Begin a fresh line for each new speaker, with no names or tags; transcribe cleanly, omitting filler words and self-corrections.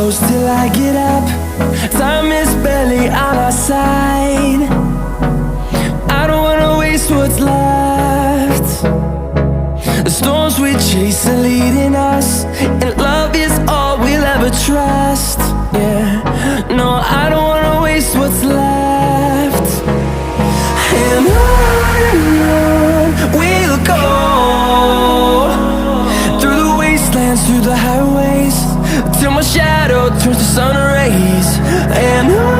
close till I get up. Time is barely on our side. I don't wanna waste what's left. The storms we chase are leading us, and love is all we'll ever trust. Yeah, no, I don't wanna waste what's left. And on we'll go, through the wastelands, through the highways, till my shadow turns to sun rays. And on